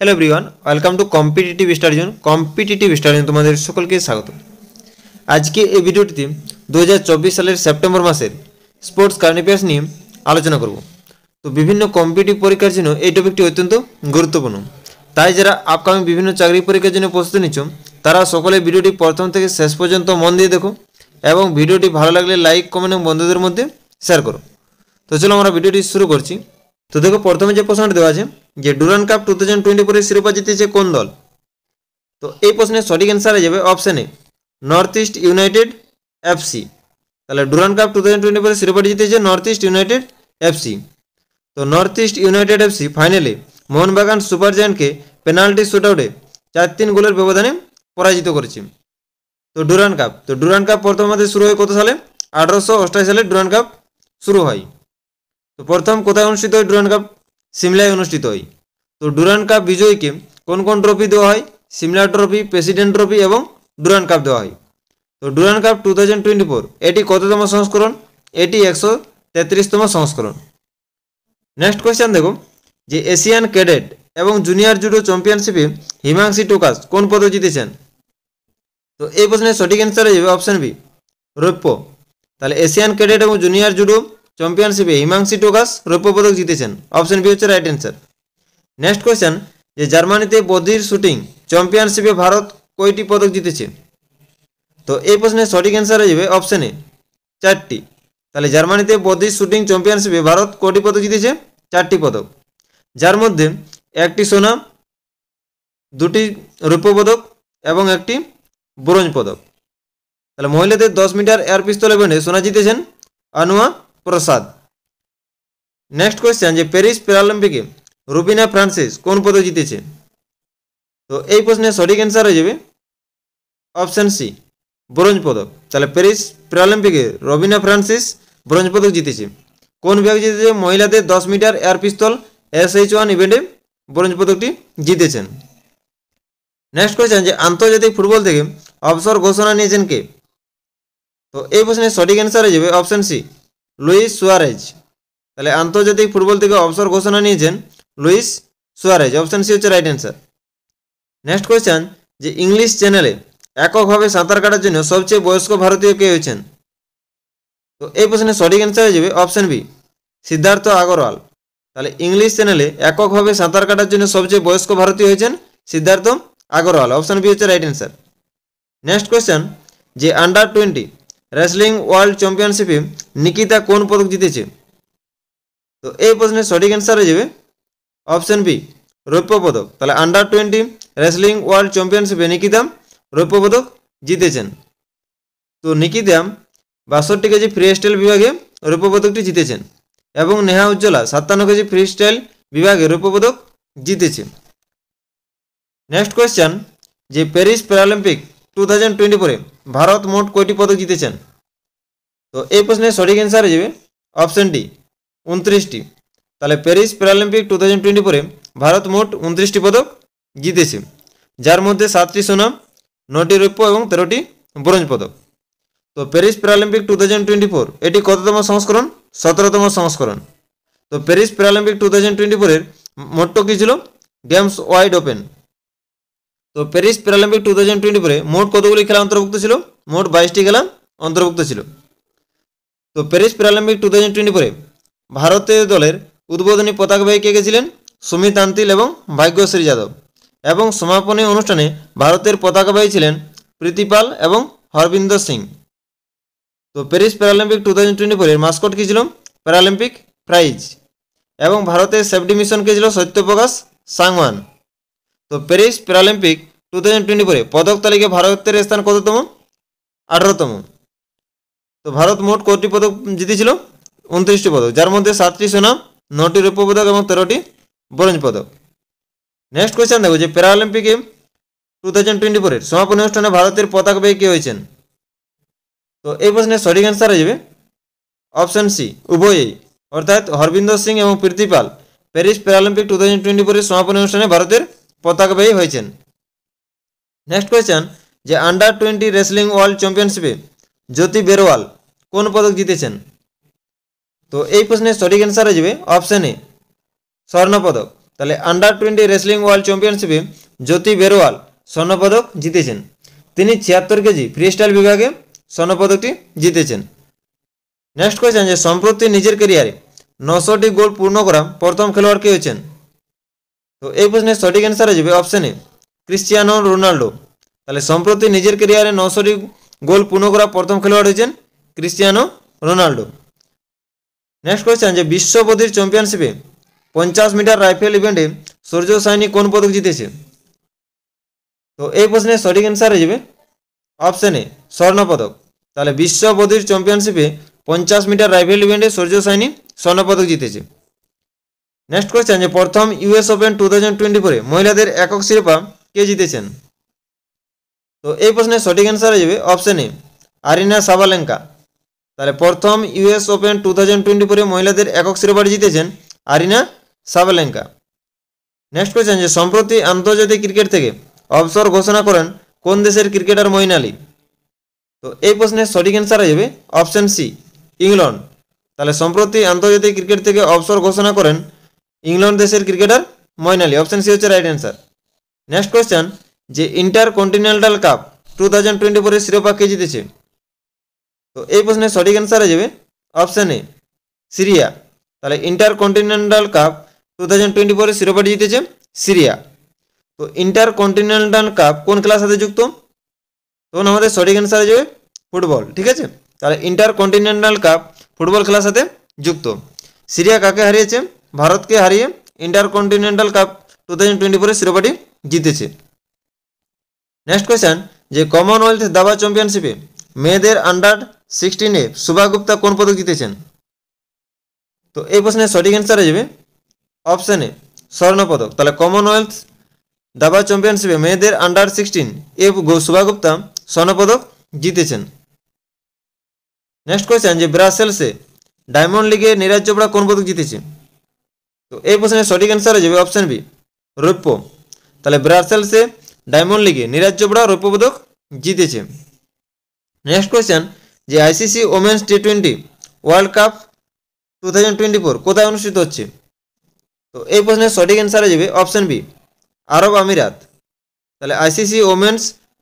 Hello everyone welcome to competitive study तुम्हारे सकल के स्वागत। आज के ये भिडियोटी 2024 साल सेप्टेम्बर मासेर स्पोर्ट्स कारेंट अफेयर्स निये आलोचना करब। तो विभिन्न कम्पिटिटिव परीक्षार जन्य এই टपिकटी अत्यंत गुरुत्वपूर्ण, ताई যারা আপকামিং বিভিন্ন চাকরি পরীক্ষার জন্য প্রস্তুতি নিচ্ছ তারা সকলে ভিডিওটি প্রথম থেকে শেষ পর্যন্ত মন দিয়ে দেখো এবং ভিডিওটি ভালো লাগলে লাইক কমেন্ট এবং বন্ধুদের মধ্যে শেয়ার করো। তো চলো আমরা ভিডিওটি শুরু করছি। তো দেখো প্রথমে যে প্রশ্নটি দেওয়া আছে যে ডুরান্ড কাপ 2024 শিরোপা জিতেছে কোন দল। তো এই প্রশ্নের সঠিক অ্যান্সার হয়ে যাবে option A north east United FC. তাহলে ডুরান্ড কাপ 2024 শিরোপাটি জিতেছে নর্থ ইস্ট ইউনাইটেড এফসি। তো নর্থ ইস্ট ইউনাইটেড এফসি ফাইনালে মোহনবাগান সুপার জায়ান্টকে পেনাল্টি শুটআউটে 4-3 গোলের ব্যবধানে পরাজিত করেছে। তো ডুরান্ড কাপ প্রথম আমাদের শুরু হয় কত সালে? 1888 সালে ডুরান্ড কাপ শুরু হয়। তো প্রথম কোথায় অনুষ্ঠিত হয় ডুরান্ড কাপ? সিমলায় অনুষ্ঠিত হয়। তো ডুরান্ড কাপ বিজয়ীকে কোন কোন ট্রফি দেওয়া হয়? সিমলা ট্রফি, প্রেসিডেন্ট ট্রফি এবং ডুরান্ড কাপ দেওয়া হয়। তো ডুরান্ড কাপ 2024 এটি কততম সংস্করণ? এটি 133তম সংস্করণ। নেক্সট কোয়েশ্চেন দেখো যে এশিয়ান ক্যাডেট এবং জুনিয়র জুডো চ্যাম্পিয়নশিপে হিমাংশী টোকাস কোন পদক জিতেছেন। তো এই প্রশ্নের সঠিক অ্যান্সার হয়ে যাবে অপশন বি রৌপ্য। তাহলে এশিয়ান ক্যাডেট এবং জুনিয়র জুডো চ্যাম্পিয়নশিপে হিমাংশী টোকাস রৌপ্য পদক জিতেছেন। অপশন বি হচ্ছে রাইট অ্যান্সার। নেক্সট কোয়েশ্চেন যে জার্মানিতে বধির শুটিং চ্যাম্পিয়নশিপে ভারত কয়টি পদক জিতেছে। তো এই প্রশ্নের সঠিক অ্যান্সার হয়ে যাবে অপশন এ 4টি। তাহলে জার্মানিতে বধির শুটিং চ্যাম্পিয়নশিপে ভারত কয়টি পদক জিতেছে? 4টি পদক, যার মধ্যে 1টি সোনা, 2টি রৌপ্য পদক এবং 1টি ব্রোঞ্জ পদক। তাহলে মহিলাদের 10 মিটার এয়ার পিস্তল ইভেন্টে সোনা জিতেছেন আনুয়া প্রসাদ। নেক্সট কোয়েশ্চেন যে প্যারিস প্যারালিম্পিকে রুবিনা ফ্রান্সিস কোন পদক জিতেছে। তো এই প্রশ্নের সঠিক অ্যান্সার হয়ে যাবে অপশন সি ব্রোঞ্জ পদক। তাহলে প্যারিস প্যারালিম্পিকে রবিনা ফ্রান্সিস ব্রোঞ্জ পদক জিতেছে। কোন বিভাগ জিতেছে? মহিলাদের 10 মিটার এয়ার পিস্তল SH1 ইভেন্টে ব্রোঞ্জ পদকটি জিতেছেন। নেক্সট কোয়েশ্চেন যে আন্তর্জাতিক ফুটবল থেকে অবসর ঘোষণা নিয়েছেন কে। তো এই প্রশ্নের সঠিক অ্যান্সার হয়ে যাবে অপশন সি লুইস সুয়ারেজ। তাহলে আন্তর্জাতিক ফুটবল থেকে অবসর ঘোষণা নিয়েছেন লুইস সুয়ারেজ। অপশন সি হচ্ছে রাইট অ্যান্সার। নেক্সট কোয়েশ্চেন যে ইংলিশ চ্যানেলে এককভাবে সাঁতার কাটার জন্য সবচেয়ে বয়স্ক ভারতীয় কে হয়েছেন। তো এই প্রশ্নের সঠিক অ্যান্সার হয়ে যাবে অপশন বি সিদ্ধার্থ আগরওয়াল। তাহলে ইংলিশ চ্যানেলে এককভাবে সাঁতার কাটার জন্য সবচেয়ে বয়স্ক ভারতীয় হয়েছেন সিদ্ধার্থ আগরওয়াল। অপশন বি হচ্ছে রাইট অ্যান্সার। নেক্সট কোয়েশ্চেন যে আন্ডার 20 রেসলিং ওয়ার্ল্ড চ্যাম্পিয়নশিপে নিকিতা কোন পদক জিতেছে। তো এই প্রশ্নের সঠিক অ্যান্সার হয়ে যাবে অপশন বি রৌপ্য পদক। তাহলে আন্ডার 20 রেসলিং ওয়ার্ল্ড চ্যাম্পিয়নশিপে নিকিতা রৌপ্য পদক জিতেছেন। তো নিকিতা 62 কেজি ফ্রি স্টাইল বিভাগে রৌপ্য পদকটি জিতেছেন এবং Neha Ujjwala 57 KG free style বিভাগে রৌপ্য পদক জিতেছে। নেক্সট কোয়েশ্চেন যে প্যারিস প্যারালিম্পিক 2024 ভারত মোট কয়টি পদক জিতেছেন। তো এই প্রশ্নের সঠিক অ্যান্সার হয়ে যাবে অপশন ডি 29টি। তাহলে প্যারিস প্যারালিম্পিক 2024 ভারত মোট 29টি পদক জিতেছে, যার মধ্যে 7টি সোনা, 9টি রৌপ্য এবং 13টি ব্রোঞ্জ পদক। তো প্যারিস প্যারালিম্পিক 2024 এটি কততম সংস্করণ? 17তম সংস্করণ। তো প্যারিস প্যারালিম্পিক 2024 মোটটো কী ছিল? Games wide open. তো প্যারিস প্যারালিম্পিক 2024 মোট কতগুলি খেলা অন্তর্ভুক্ত ছিল? মোট 22টি খেলা অন্তর্ভুক্ত ছিল। তো প্যারিস প্যারালিম্পিক 2024 ভারতীয় দলের উদ্বোধনী পতাকাবাহী কে গেছিলেন? সুমিত আন্তিল এবং ভাগ্যশ্রী যাদব। এবং সমাপনী অনুষ্ঠানে ভারতের পতাকাবাহী ছিলেন প্রীতিপাল এবং হরবিন্দর সিং। তো প্যারিস প্যারালিম্পিক 2024 মাস্কট কী ছিল? Paralympic prize. এবং ভারতের সেফটি মিশন কে ছিল? সত্যপ্রকাশ সাংওয়ান। তো প্যারিস প্যারালিম্পিক 2024 পদক তালিকায় ভারতের স্থান কততম? 18তম। তো ভারত মোট কয়টি পদক জিতেছিল? 29টি পদক, যার মধ্যে 7টি সোনা, 9টি রৌপ্য পদক এবং 13টি ব্রোঞ্জ পদক। নেক্সট কোয়েশ্চেন দেখো যে প্যারালিম্পিকে 2024 সমাপনী অনুষ্ঠানে ভারতের পতাকাবাহী কে হয়েছেন। তো এই প্রশ্নের সঠিক অ্যান্সার হয়ে যাবে অপশন সি উভয়ই, অর্থাৎ হরবিন্দর সিং এবং প্রীতিপাল প্যারিস প্যারালিম্পিক 2024 সমাপনী অনুষ্ঠানে ভারতের পতাকাবাহী হয়েছেন। নেক্সট কোয়েশ্চেন যে আন্ডার 20 রেসলিং ওয়ার্ল্ড চ্যাম্পিয়নশিপে জ্যোতি বেরওয়াল কোন পদক জিতেছেন। তো এই প্রশ্নের সঠিক অ্যান্সার হয়ে যাবে অপশন এ স্বর্ণ পদক। তাহলে আন্ডার 20 রেসলিং ওয়ার্ল্ড চ্যাম্পিয়নশিপে জ্যোতি বেরওয়াল স্বর্ণপদক জিতেছেন। তিনি 76 কেজি ফ্রি স্টাইল বিভাগে স্বর্ণপদকটি জিতেছেন। নেক্সট কোয়েশ্চেন যে সম্প্রতি নিজের ক্যারিয়ারে 900টি গোল পূর্ণ করা প্রথম খেলোয়াড় কে হয়েছেন? তো এই প্রশ্নের সঠিক অ্যান্সার হয়ে যাবে অপশন এ ক্রিস্টিয়ানো রোনাল্ডো। তাহলে সম্প্রতি নিজের ক্যারিয়ারে 900টি গোল পূর্ণ করা প্রথম খেলোয়াড় হয়েছেন ক্রিস্টিয়ানো রোনাল্ডো। নেক্সট কোয়েশ্চেন যে বিশ্ব বধির চ্যাম্পিয়নশিপে 50 মিটার রাইফেল ইভেন্টে সূর্য সাইনি কোন পদক জিতেছে? তো এই প্রশ্নের সঠিক অ্যান্সার হয়ে যাবে অপশন এ স্বর্ণপদক। তাহলে বিশ্ব বধির চ্যাম্পিয়নশিপে 50 মিটার রাইফেল ইভেন্টে সূর্য সাইনি স্বর্ণপদক জিতেছে। নেক্সট কোয়েশ্চেন যে প্রথম ইউএস ওপেন 2024 মহিলাদের একক শিরোপা কে জিতেছেন? তো এই প্রশ্নের সঠিক অ্যান্সার হয়ে যাবে অপশন এ আরিনা সাবালেঙ্কা। তাহলে প্রথম ইউএস ওপেন 2024 মহিলাদের একক শিরোপাটি জিতেছেন আরিনা সাবালেঙ্কা। নেক্সট কোয়েশ্চেন যে সম্প্রতি আন্তর্জাতিক ক্রিকেট থেকে অবসর ঘোষণা করেন কোন দেশের ক্রিকেটার মঈন আলী? তো এই প্রশ্নের সঠিক অ্যান্সার হয়ে যাবে অপশন সি ইংল্যান্ড। তাহলে সম্প্রতি আন্তর্জাতিক ক্রিকেট থেকে অবসর ঘোষণা করেন ইংল্যান্ড দেশের cricketer Moeen Ali. Option C হচ্ছে রাইট অ্যান্সার। নেক্সট কোয়েশ্চেন যে ইন্টারকন্টিনেন্টাল কাপ 2024 এর শিরোপা কে জিতেছে? তো এই প্রশ্নের সঠিক অ্যান্সার হয়ে যাবে অপশন এ সিরিয়া। তাহলে ইন্টারকন্টিনেন্টাল কাপ 2024 এর শিরোপাটি জিতেছে সিরিয়া। তো ইন্টারকন্টিনেন্টাল কাপ কোন খেলার সাথে যুক্ত? তখন আমাদের সঠিক অ্যান্সার হয়ে যাবে ফুটবল। ঠিক আছে, তাহলে ইন্টারকন্টিনেন্টাল কাপ ফুটবল খেলার সাথে যুক্ত। সিরিয়া কাকে হারিয়েছে? ভারতকে হারিয়ে ইন্টারকন্টিনেন্টাল কাপ 2024 শিরোপাটি জিতেছে। নেক্সট কোয়েশ্চেন যে কমনওয়েলথ দাবা চ্যাম্পিয়নশিপে মেয়েদের আন্ডার 16 শুভা গুপ্তা কোন পদক জিতেছেন? তো এই প্রশ্নের সঠিক অ্যান্সার হয়ে যাবে অপশন এ স্বর্ণপদক। তাহলে কমনওয়েলথ দাবা চ্যাম্পিয়নশিপে মেয়েদের আন্ডার 16 শুভা গুপ্তা স্বর্ণপদক জিতেছেন। নেক্সট কোয়েশ্চেন যে ব্রাসেলসে ডায়মন্ড লিগে নীরজ চোপড়া কোন পদক জিতেছে? তো এই প্রশ্নের সঠিক অ্যান্সার হয়ে যাবে অপশন বি রৌপ্য। তাহলে ব্রাসেলসে ডায়মন্ড লিগে নীরজ চোপড়া রৌপ্য পদক জিতেছে। নেক্সট কোয়েশ্চেন যে ICC women's T20 world cup 2024 কোথায় অনুষ্ঠিত হচ্ছে? তো এই প্রশ্নের সঠিক অ্যান্সার হয়ে যাবে অপশন বি আরব আমিরাত। তাহলে ICC women's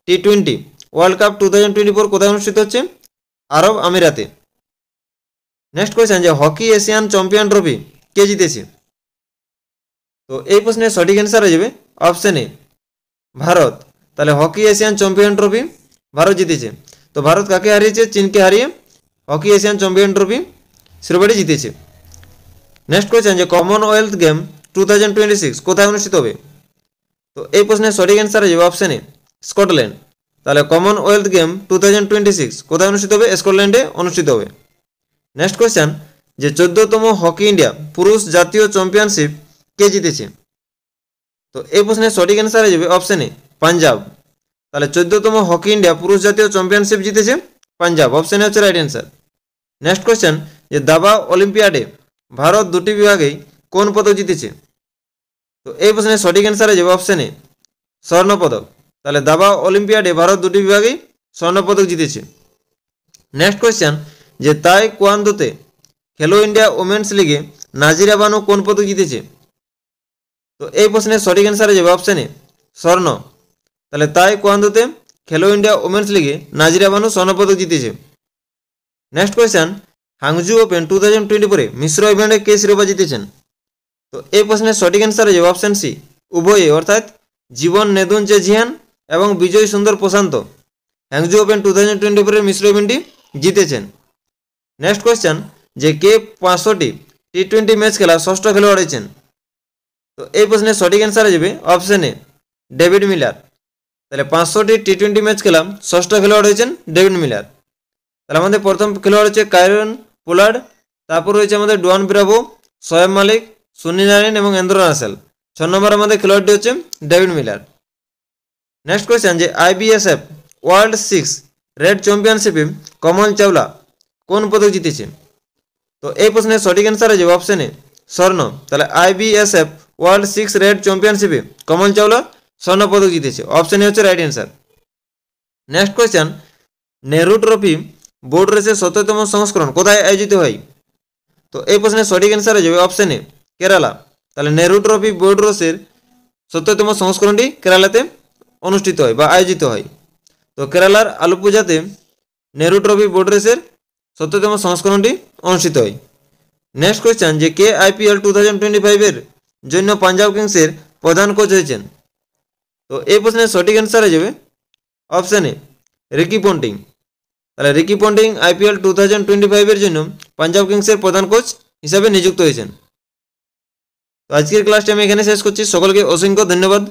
T20 world cup 2024 কোথায় অনুষ্ঠিত হচ্ছে? আরব আমিরাতে। নেক্সট কোয়েশ্চেন যে হকি এশিয়ান চ্যাম্পিয়ন ট্রফি কে জিতেছে? তো এই প্রশ্নের সঠিক অ্যান্সার হয়ে যাবে অপশন এ ভারত। তাহলে hockey Asian champion trophy Bharat জিতেছে। তো ভারত কাকে হারিয়েছে? চীনকে হারিয়ে হকি এশিয়ান চ্যাম্পিয়ন ট্রফি শিরোপাটি জিতেছে। নেক্সট কোয়েশ্চেন যে কমনওয়েলথ গেম 2026 কোথায় অনুষ্ঠিত হবে? তো এই প্রশ্নের সঠিক অ্যান্সার হয়ে যাবে অপশন এ স্কটল্যান্ড। তাহলে কমনওয়েলথ গেম 2026 কোথায় অনুষ্ঠিত হবে? স্কটল্যান্ডে অনুষ্ঠিত হবে। নেক্সট কোয়েশ্চেন যে 14তম হকি ইন্ডিয়া পুরুষ জাতীয় চ্যাম্পিয়নশিপ কে জিতেছে? তো এই প্রশ্নের সঠিক অ্যান্সার হয়ে যাবে অপশন এ পাঞ্জাব। তাহলে 14তম হকি ইন্ডিয়া পুরুষ জাতীয় চ্যাম্পিয়নশিপ জিতেছে পাঞ্জাব। অপশন এ হচ্ছে রাইট অ্যান্সার। নেক্সট কোয়েশ্চেন যে দাবা অলিম্পিয়াডে ভারত দুটি বিভাগেই কোন পদক জিতেছে? তো এই প্রশ্নের সঠিক অ্যান্সার হয়ে যাবে অপশন এ স্বর্ণপদক। তাহলে দাবা অলিম্পিয়াডে ভারত দুটি বিভাগেই স্বর্ণপদক জিতেছে। নেক্সট কোয়েশ্চেন যে তাইকোয়ান্দোতে খেলো ইন্ডিয়া ওমেন্স লিগে নাজিরা বানু কোন পদক জিতেছে? তো এই প্রশ্নের সঠিক অ্যান্সার হয়ে যাবে অপশন এ স্বর্ণ। তাহলে তাইকোয়ান্দোতে খেলো ইন্ডিয়া ওমেন্স লিগে নাজিরা বানু স্বর্ণপদক জিতেছে। নেক্সট কোয়েশ্চেন হাংজু ওপেন 2024 মিশ্র ইভেন্টে কে শিরোপা জিতেছেন? তো এই প্রশ্নের সঠিক অ্যান্সার হয়ে যাবে অপশন সি উভয়ে, অর্থাৎ জীবন নেদুনচেঝিয়ান এবং বিজয় সুন্দর প্রশান্ত হাংজু ওপেন 2024 মিশ্র ইভেন্টটি জিতেছেন। নেক্সট কোয়েশ্চেন যে কে 500টি টি20 ম্যাচ খেলা ষষ্ঠ খেলোয়াড় হয়েছেন? তো এই প্রশ্নের সঠিক অ্যান্সার হয়ে যাবে অপশন এ ডেভিড মিলার। তাহলে 500টি টি20 ম্যাচ খেলা ষষ্ঠ খেলোয়াড় হয়েছেন ডেভিড মিলার। তাহলে আমাদের প্রথম খেলোয়াড় হচ্ছে কায়রন পোলার্ড, তারপর রয়েছে আমাদের ডুয়ান ব্রাভো, শোয়েব মালিক, সুনীল নারিন এবং এন্দ্র রাসেল। 6 নম্বর আমাদের খেলোয়াড়টি হচ্ছে ডেভিড মিলার। নেক্সট কোয়েশ্চেন যে আইবিএসএফ ওয়ার্ল্ড 6 রেড চ্যাম্পিয়নশিপে কমল চাওলা কোন পদক জিতেছে? তো এই প্রশ্নের সঠিক অ্যান্সার হয়ে যাবে অপশন এ স্বর্ণ। তাহলে আইবিএসএফ ওয়ার্ল্ড 6 রেড চ্যাম্পিয়নশিপে কমল চাওলা স্বর্ণ পদক জিতেছে। অপশন এ হচ্ছে right answer. Next question Nehru trophy boat রেসের 17তম সংস্করণ কোথায় আয়োজিত হয়? তো এই প্রশ্নের সঠিক অ্যান্সার হয়ে যাবে অপশন এ কেরালা। তাহলে নেহরু ট্রফি বোর্ড রেসের 70তম সংস্করণটি কেরালাতে অনুষ্ঠিত হয় বা আয়োজিত হয়। তো কেরালার আলুপুজাতে নেহরু ট্রফি বোর্ড রেসের 70তম সংস্করণটি অনুষ্ঠিত হয়। নেক্সট কোয়েশ্চেন যে কে IPL 2025 এর জন্য পাঞ্জাব কিংসের প্রধান কোচ হয়েছেন? তো এই প্রশ্নের সঠিক অ্যান্সার হয়ে যাবে অপশান এ রিকি পন্টিং। তাহলে রিকি পন্টিং IPL 2025 এর জন্য পাঞ্জাব কিংসের প্রধান কোচ হিসাবে নিযুক্ত হয়েছেন। তো আজকের ক্লাসটি আমি এখানে শেষ করছি। সকলকে অসংখ্য ধন্যবাদ।